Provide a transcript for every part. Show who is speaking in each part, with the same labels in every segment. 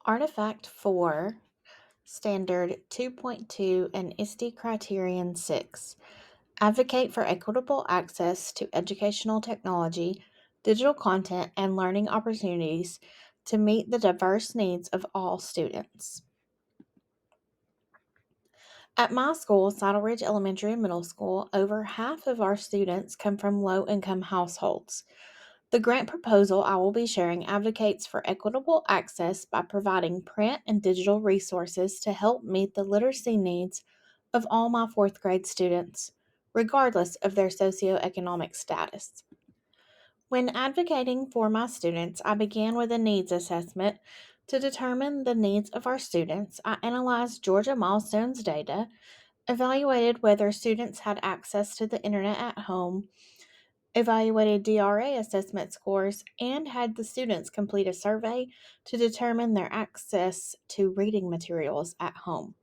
Speaker 1: Artifact 4, Standard 2.2 and ISTE Criterion 6 advocate for equitable access to educational technology, digital content, and learning opportunities to meet the diverse needs of all students. At my school, Saddle Ridge Elementary and Middle School, over half of our students come from low income households. The grant proposal I will be sharing advocates for equitable access by providing print and digital resources to help meet the literacy needs of all my fourth grade students, regardless of their socioeconomic status. When advocating for my students, I began with a needs assessment. To determine the needs of our students, I analyzed Georgia Milestones data, evaluated whether students had access to the internet at home, evaluated DRA assessment scores, and had the students complete a survey to determine their access to reading materials at home.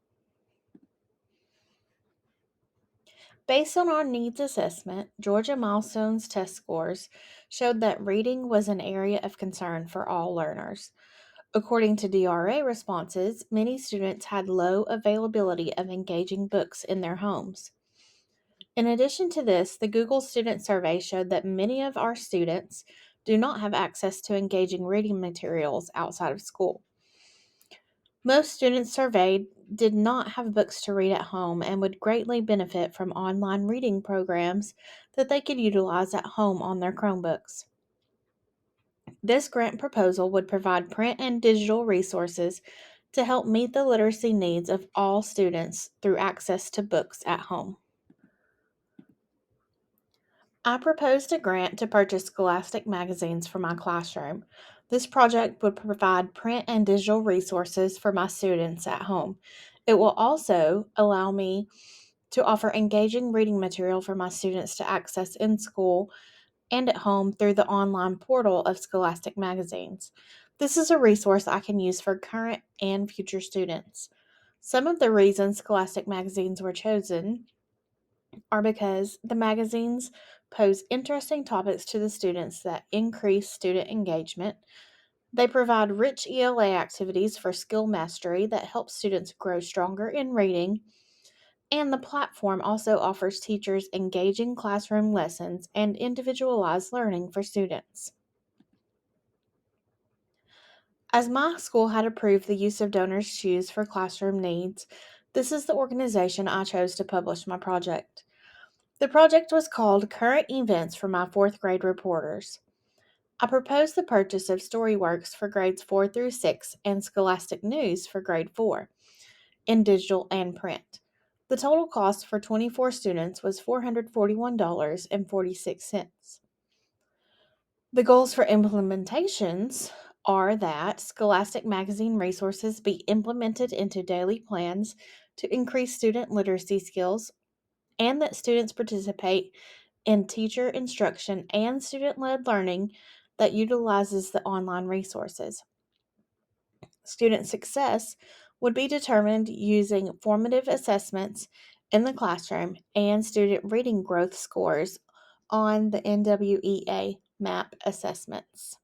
Speaker 1: Based on our needs assessment, Georgia Milestones test scores showed that reading was an area of concern for all learners. According to DRA responses, many students had low availability of engaging books in their homes. In addition to this, the Google Student Survey showed that many of our students do not have access to engaging reading materials outside of school. Most students surveyed did not have books to read at home and would greatly benefit from online reading programs that they could utilize at home on their Chromebooks. This grant proposal would provide print and digital resources to help meet the literacy needs of all students through access to books at home. I proposed a grant to purchase Scholastic magazines for my classroom. This project would provide print and digital resources for my students at home. It will also allow me to offer engaging reading material for my students to access in school and at home through the online portal of Scholastic magazines. This is a resource I can use for current and future students. Some of the reasons Scholastic magazines were chosen are because the magazines pose interesting topics to the students that increase student engagement. They provide rich ELA activities for skill mastery that help students grow stronger in reading. And the platform also offers teachers engaging classroom lessons and individualized learning for students. As my school had approved the use of donors' shoes for classroom needs, this is the organization I chose to publish my project. The project was called Current Events for My Fourth Grade Reporters. I proposed the purchase of Storyworks for grades 4 through 6 and Scholastic News for grade 4 in digital and print. The total cost for 24 students was $441.46. The goals for implementations are that Scholastic Magazine resources be implemented into daily plans to increase student literacy skills, and that students participate in teacher instruction and student led learning that utilizes the online resources. Student success would be determined using formative assessments in the classroom and student reading growth scores on the NWEA MAP assessments.